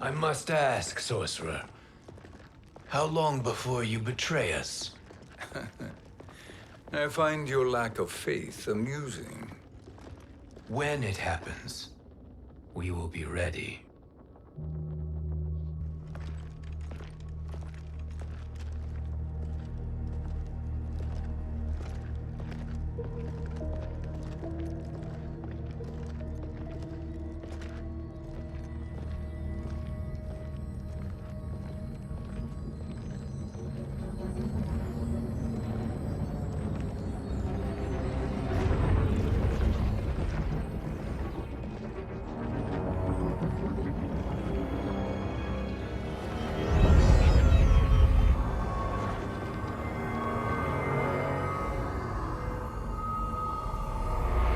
I must ask, sorcerer. How long before you betray us? I find your lack of faith amusing. When it happens, we will be ready.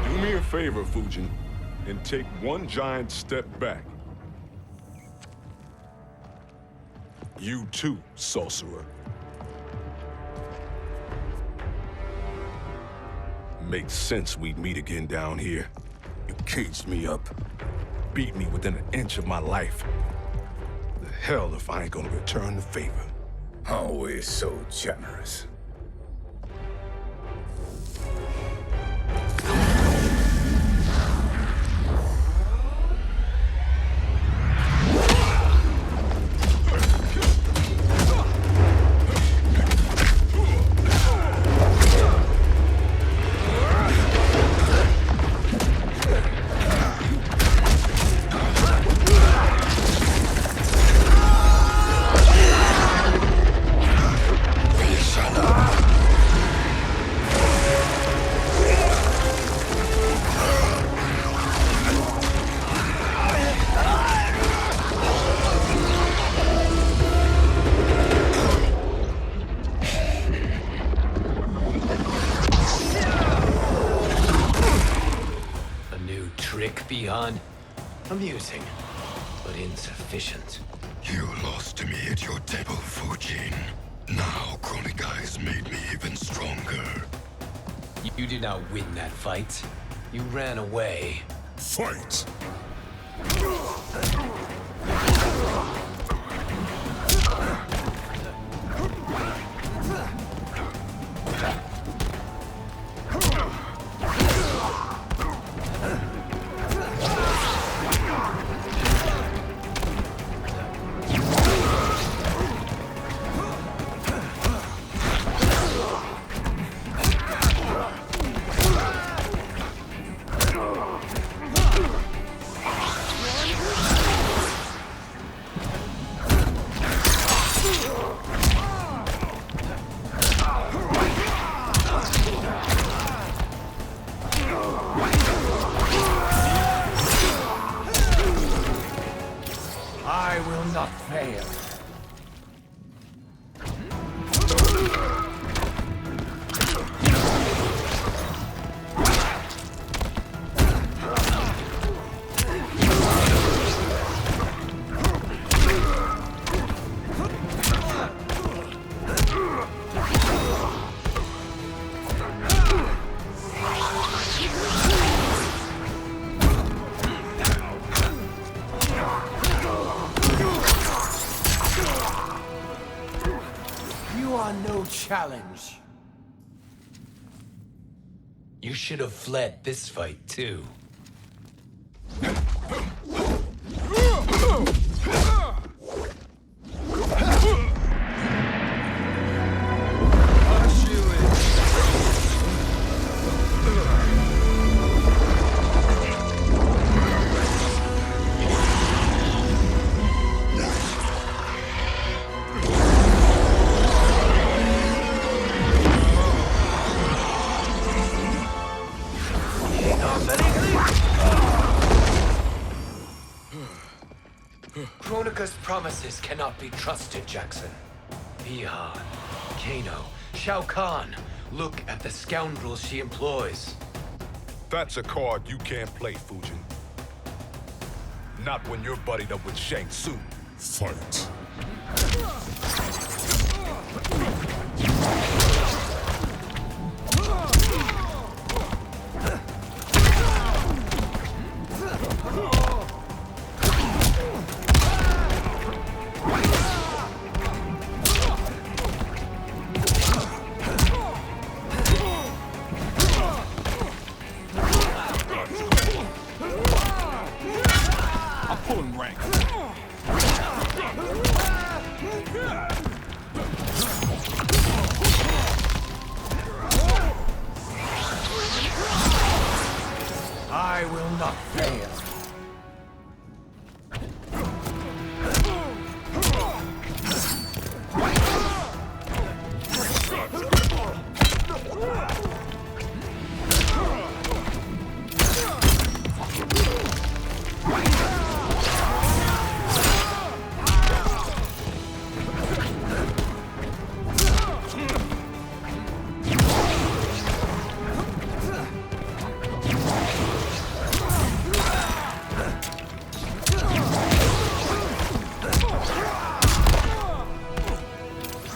Do me a favor, Fujin, and take one giant step back. You too, sorcerer. Makes sense we'd meet again down here. You caged me up, beat me within an inch of my life. The hell if I ain't gonna return the favor. Always so generous. Beyond amusing, but insufficient. You lost to me at your table, Fujin. Now Chronic Eyes made me even stronger. You did not win that fight. You ran away. Fight! I will not fail. You are no challenge. You should have fled this fight, too. Kronika's promises cannot be trusted, Jackson. Bihan, Kano, Shao Kahn. Look at the scoundrels she employs. That's a card you can't play, Fujin. Not when you're buddied up with Shang Tsung. Fight! Pulling rank. I will not fail.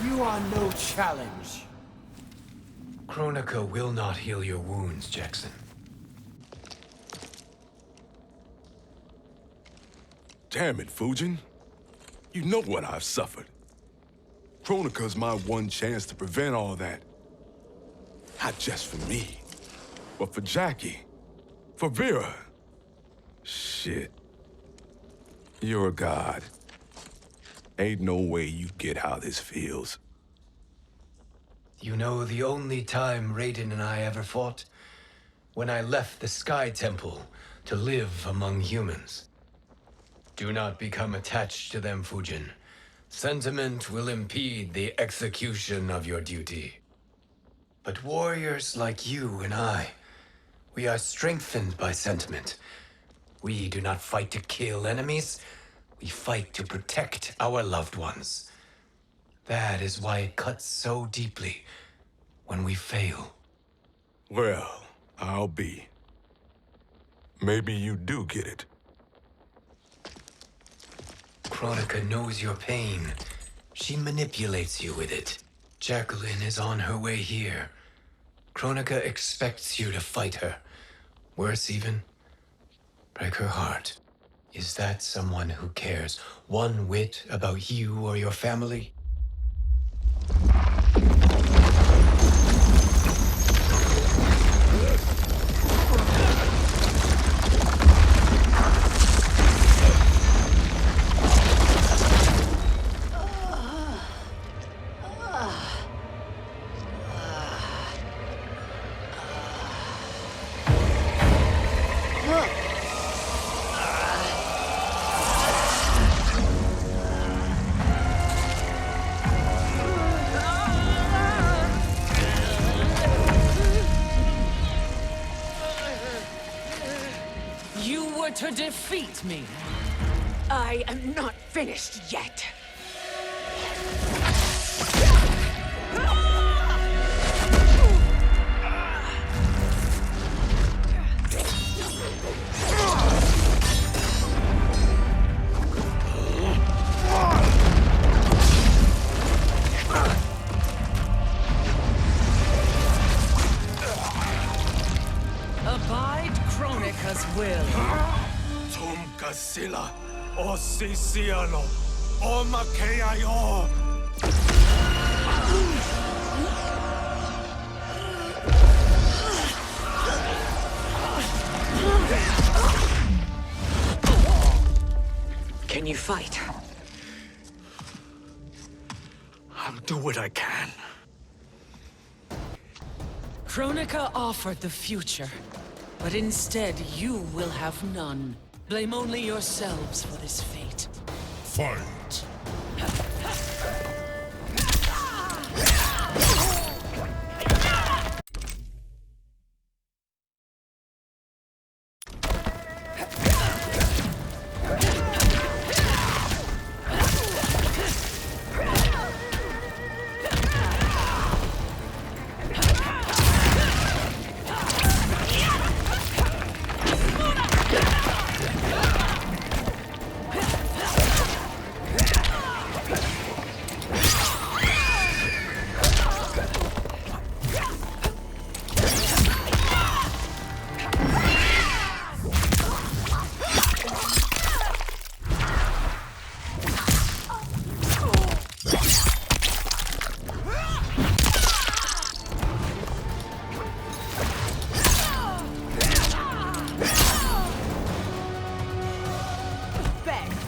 You are no challenge. Kronika will not heal your wounds, Jackson. Damn it, Fujin. You know what I've suffered. Kronika's my one chance to prevent all that. Not just for me, but for Jackie, for Vera. Shit. You're a god. Ain't no way you get how this feels. You know the only time Raiden and I ever fought? When I left the Sky Temple to live among humans. Do not become attached to them, Fujin. Sentiment will impede the execution of your duty. But warriors like you and I, we are strengthened by sentiment. We do not fight to kill enemies. We fight to protect our loved ones. That is why it cuts so deeply when we fail. Well, I'll be. Maybe you do get it. Kronika knows your pain. She manipulates you with it. Jacqueline is on her way here. Kronika expects you to fight her. Worse even, break her heart. Is that someone who cares one whit about you or your family? To defeat me. I am not finished yet. Abide Kronika's will. Sila, o Siciano, o Makeayo. Can you fight? I'll do what I can. Kronika offered the future, but instead you will have none. Blame only yourselves for this fate. Fight!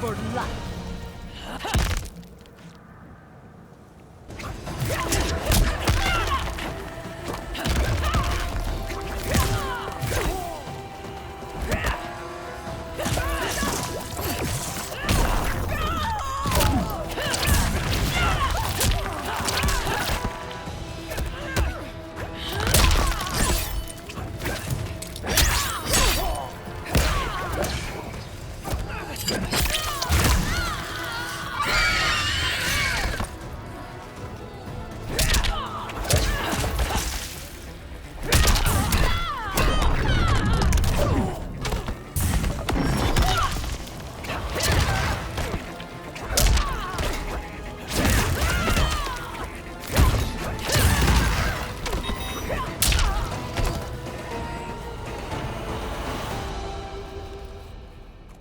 for life.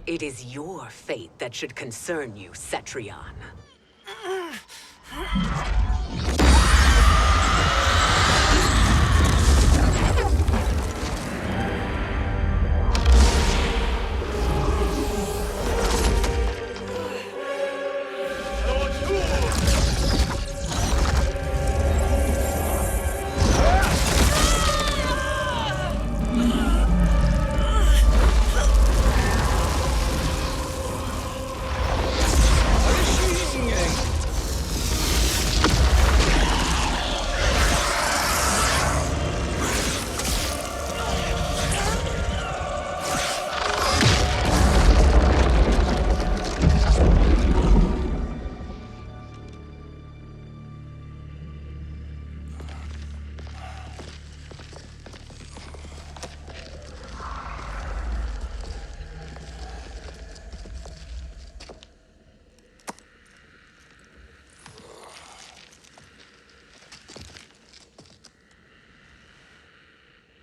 It is your fate that should concern you, Cetrion.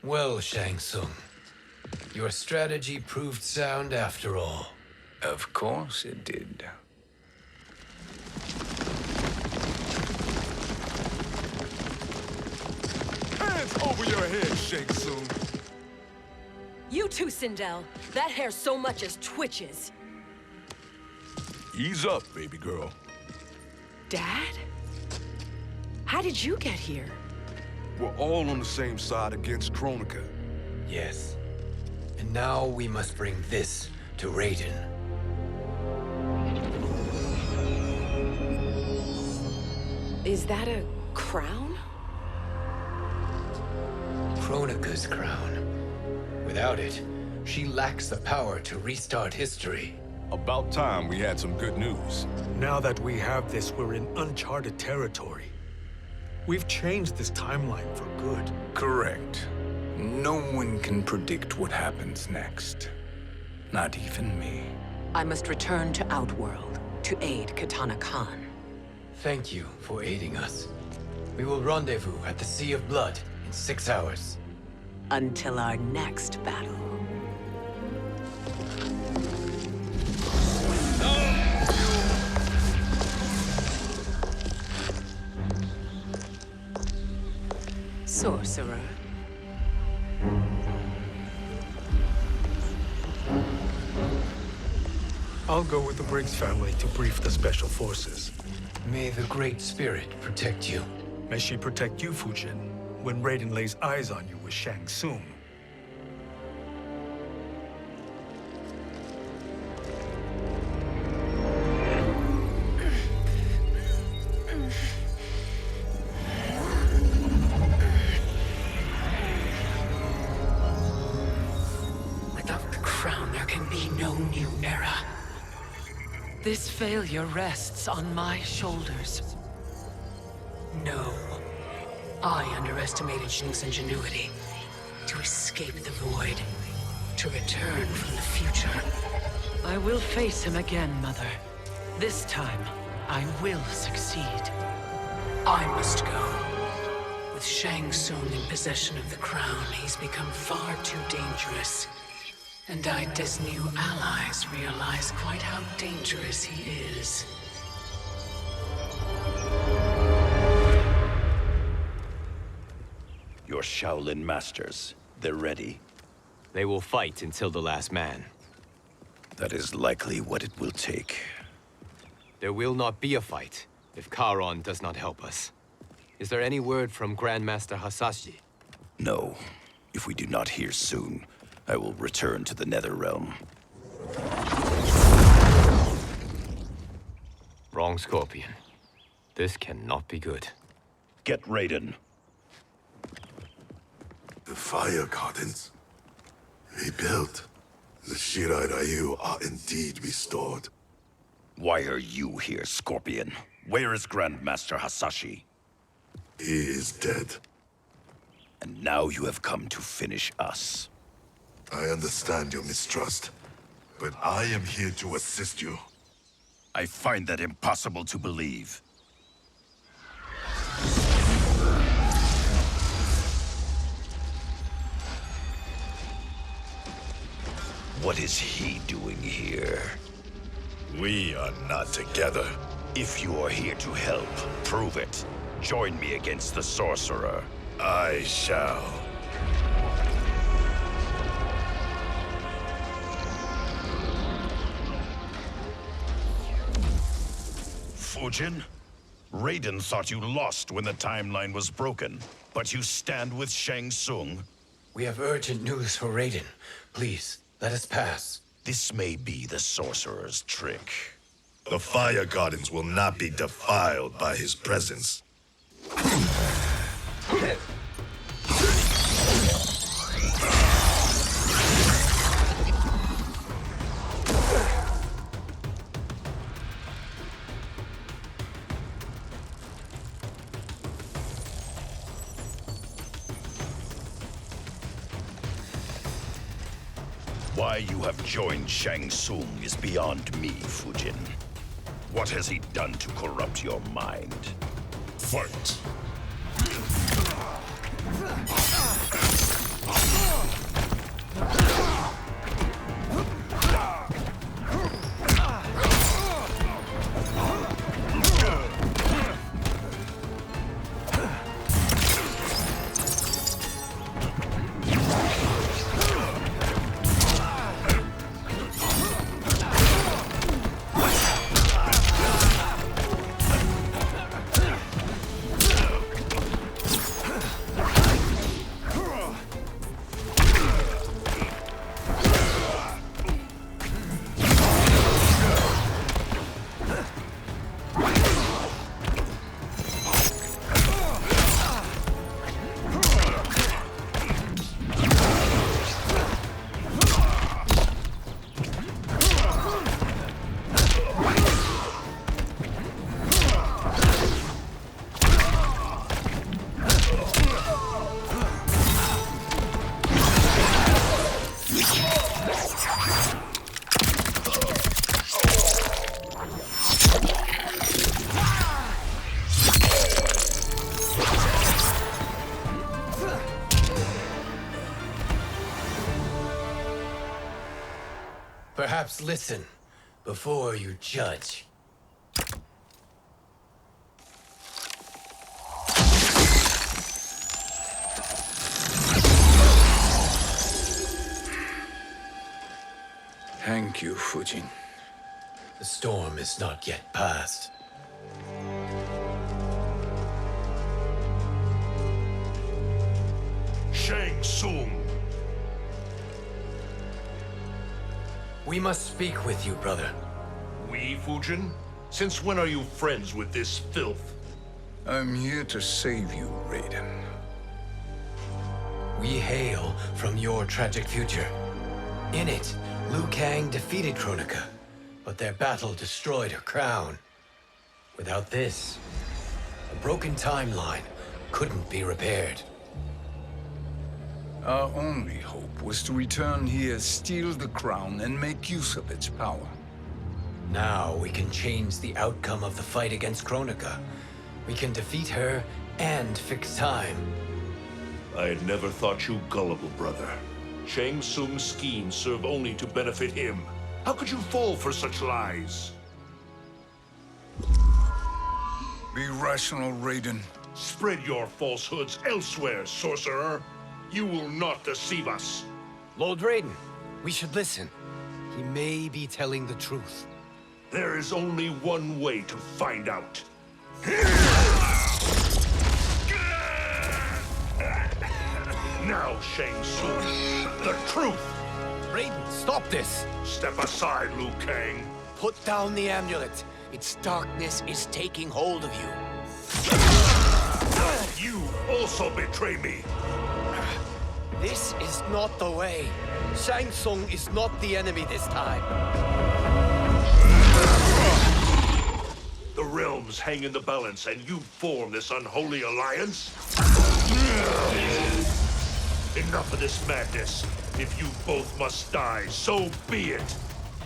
Well, Shang Tsung, your strategy proved sound after all. Of course it did. Hands over your head, Shang Tsung. You too, Sindel. That hair so much as twitches. Ease up, baby girl. Dad? How did you get here? We're all on the same side against Kronika. Yes. And now we must bring this to Raiden. Is that a crown? Kronika's crown. Without it, she lacks the power to restart history. About time we had some good news. Now that we have this, we're in uncharted territory. We've changed this timeline for good. Correct. No one can predict what happens next. Not even me. I must return to Outworld to aid Katana Khan. Thank you for aiding us. We will rendezvous at the Sea of Blood in 6 hours. Until our next battle. Sorcerer. I'll go with the Briggs family to brief the Special Forces. May the Great Spirit protect you. May she protect you, Fujin, when Raiden lays eyes on you with Shang Tsung. Without the crown, there can be no new era. This failure rests on my shoulders. No. I underestimated Shing's ingenuity. To escape the void. To return from the future. I will face him again, Mother. This time, I will succeed. I must go. With Shang Tsung in possession of the crown, he's become far too dangerous. And Daida's new allies realize quite how dangerous he is. Your Shaolin masters, they're ready. They will fight until the last man. That is likely what it will take. There will not be a fight if Charon does not help us. Is there any word from Grandmaster Hasashi? No. If we do not hear soon, I will return to the Netherrealm. Wrong, Scorpion. This cannot be good. Get Raiden. The Fire Gardens. Rebuilt. The Shirai Ryu are indeed restored. Why are you here, Scorpion? Where is Grandmaster Hasashi? He is dead. And now you have come to finish us. I understand your mistrust, but I am here to assist you. I find that impossible to believe. What is he doing here? We are not together. If you are here to help, prove it. Join me against the Sorcerer. I shall. Fujin? Raiden thought you lost when the timeline was broken, but you stand with Shang Tsung. We have urgent news for Raiden. Please, let us pass. This may be the Sorcerer's trick. The Fire Gardens will not be defiled by his presence. Why you have joined Shang Tsung is beyond me, Fujin. What has he done to corrupt your mind? Fight! Perhaps listen before you judge. Thank you, Fujin. The storm is not yet past. Shang Tsung! We must speak with you, brother. We, Fujin? Since when are you friends with this filth? I'm here to save you, Raiden. We hail from your tragic future. In it, Liu Kang defeated Kronika, but their battle destroyed her crown. Without this, a broken timeline couldn't be repaired. Our only hope was to return here, steal the crown, and make use of its power. Now we can change the outcome of the fight against Kronika. We can defeat her and fix time. I had never thought you gullible, brother. Shang Tsung's schemes serve only to benefit him. How could you fall for such lies? Be rational, Raiden. Spread your falsehoods elsewhere, sorcerer. You will not deceive us. Lord Raiden, we should listen. He may be telling the truth. There is only one way to find out. Now, Shang Tsung, the truth! Raiden, stop this! Step aside, Liu Kang. Put down the amulet. Its darkness is taking hold of you. You also betray me. This is not the way. Shang Tsung is not the enemy this time. The realms hang in the balance, and you form this unholy alliance? Enough of this madness. If you both must die, so be it.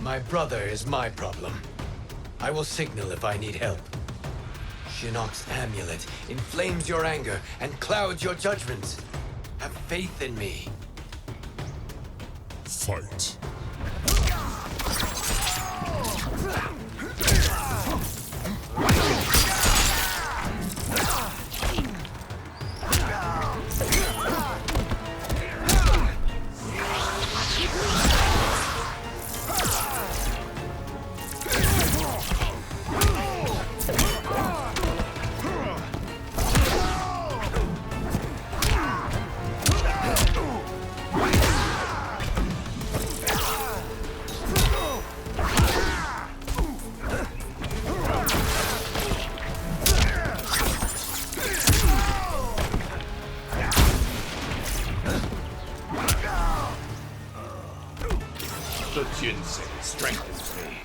My brother is my problem. I will signal if I need help. Shinnok's amulet inflames your anger and clouds your judgment. Have faith in me. Fight. The ginseng strengthens me.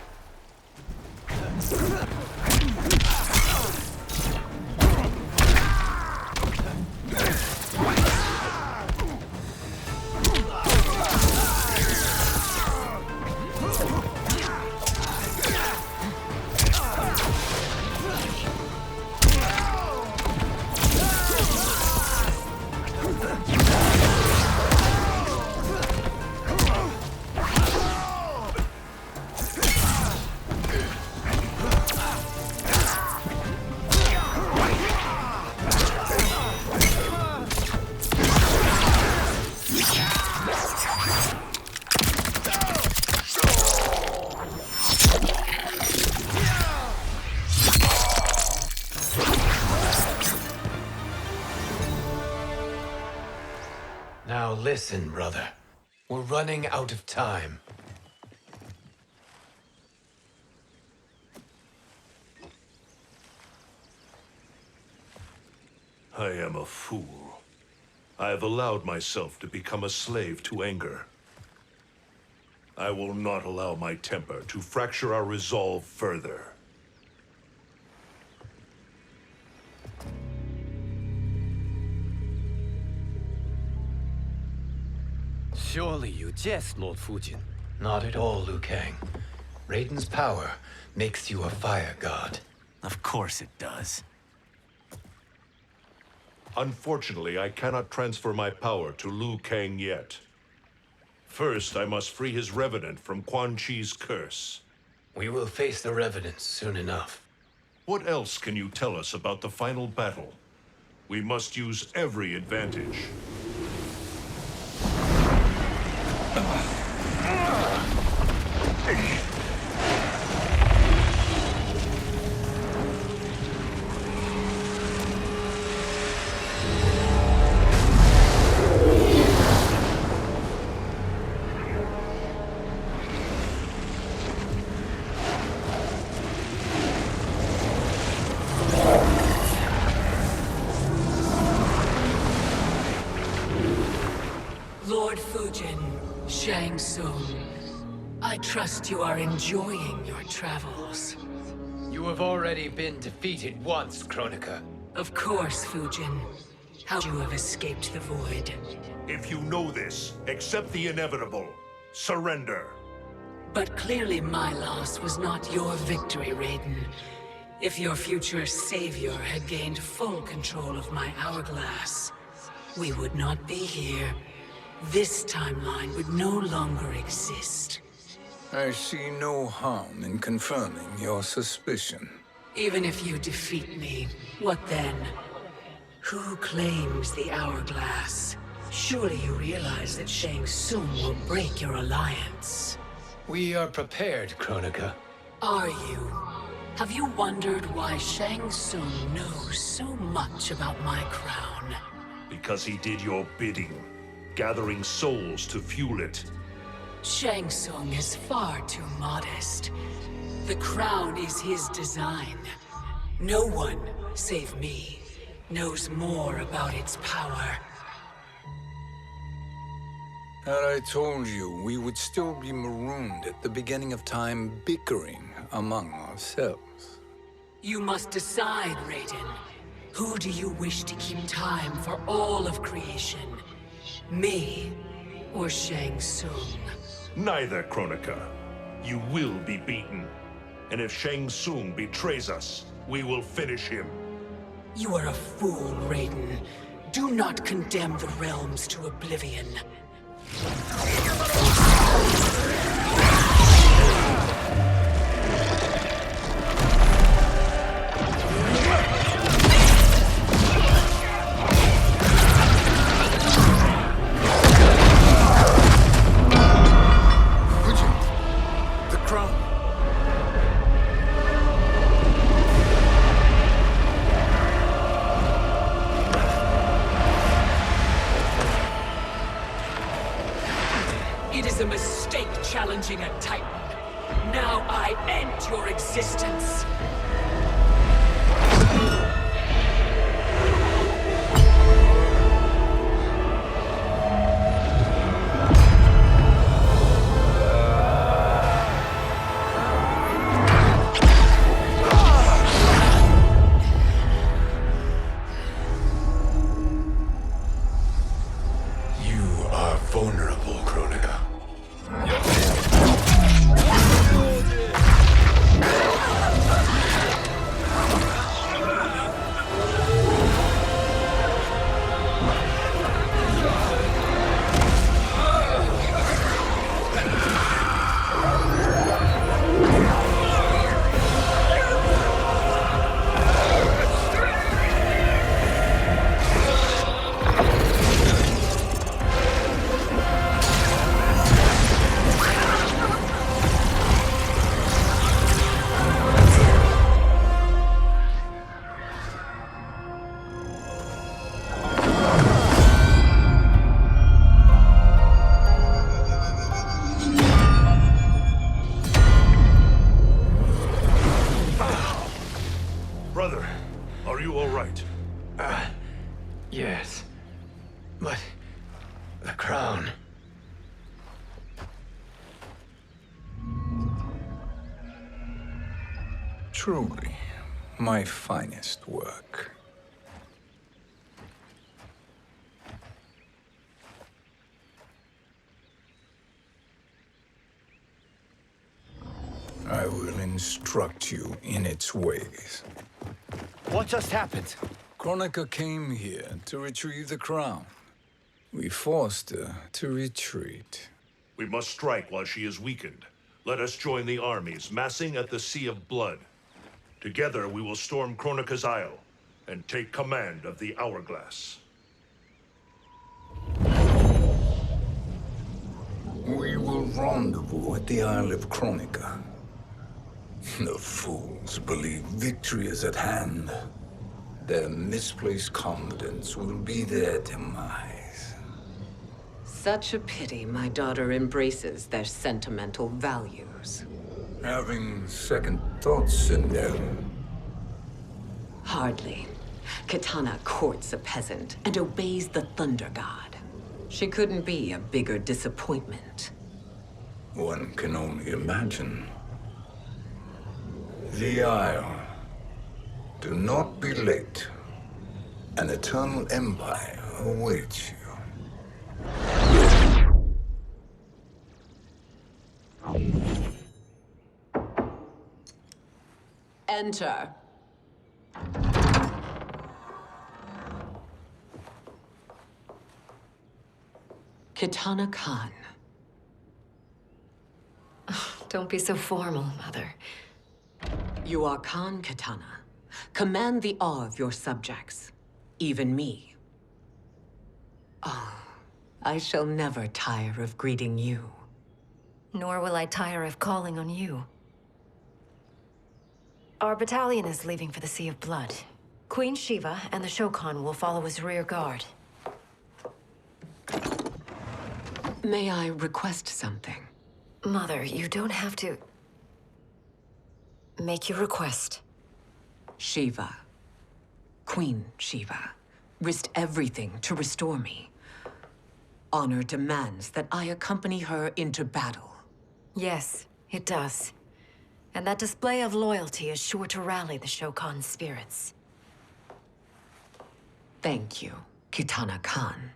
Now listen, brother. We're running out of time. I am a fool. I have allowed myself to become a slave to anger. I will not allow my temper to fracture our resolve further. Surely you jest, Lord Fujin. Not at all, Liu Kang. Raiden's power makes you a fire god. Of course it does. Unfortunately, I cannot transfer my power to Liu Kang yet. First, I must free his revenant from Quan Chi's curse. We will face the Revenants soon enough. What else can you tell us about the final battle? We must use every advantage. Lord Fujin, Shang Tsung, I trust you are enjoying your travels. You have already been defeated once, Kronika. Of course, Fujin. How you have escaped the void. If you know this, accept the inevitable. Surrender. But clearly my loss was not your victory, Raiden. If your future savior had gained full control of my hourglass, we would not be here. This timeline would no longer exist. I see no harm in confirming your suspicion. Even if you defeat me, what then? Who claims the hourglass? Surely you realize that Shang Tsung will break your alliance. We are prepared, Kronika. Are you? Have you wondered why Shang Tsung knows so much about my crown? Because he did your bidding, gathering souls to fuel it. Shang Tsung is far too modest. The crown is his design. No one, save me, knows more about its power. Had I told you, we would still be marooned at the beginning of time, bickering among ourselves. You must decide, Raiden. Who do you wish to keep time for all of creation? Me or Shang Tsung? Neither, Kronika. You will be beaten. And if Shang Tsung betrays us, we will finish him. You are a fool, Raiden. Do not condemn the realms to oblivion. The crown. It is a mistake challenging a Titan. Now I end your existence. You are vulnerable, Kronika. Brother, are you all right? Yes. But the crown. Truly, my finest work. I will instruct you in its ways. What just happened? Kronika came here to retrieve the crown. We forced her to retreat. We must strike while she is weakened. Let us join the armies, massing at the Sea of Blood. Together we will storm Kronika's Isle and take command of the Hourglass. We will rendezvous at the Isle of Kronika. The fools believe victory is at hand. Their misplaced confidence will be their demise. Such a pity my daughter embraces their sentimental values. Having second thoughts in them. Hardly. Kitana courts a peasant and obeys the Thunder God. She couldn't be a bigger disappointment. One can only imagine. The Isle. Do not be late. An eternal empire awaits you. Enter. Kitana Khan. Don't be so formal, Mother. You are Khan Kitana. Command the awe of your subjects, even me. Oh, I shall never tire of greeting you. Nor will I tire of calling on you. Our battalion is leaving for the Sea of Blood. Queen Shiva and the Shokan will follow as rear guard. May I request something? Mother, you don't have to... Make your request. Shiva, Queen Shiva, risked everything to restore me. Honor demands that I accompany her into battle. Yes, it does. And that display of loyalty is sure to rally the Shokan's spirits. Thank you, Kitana Khan.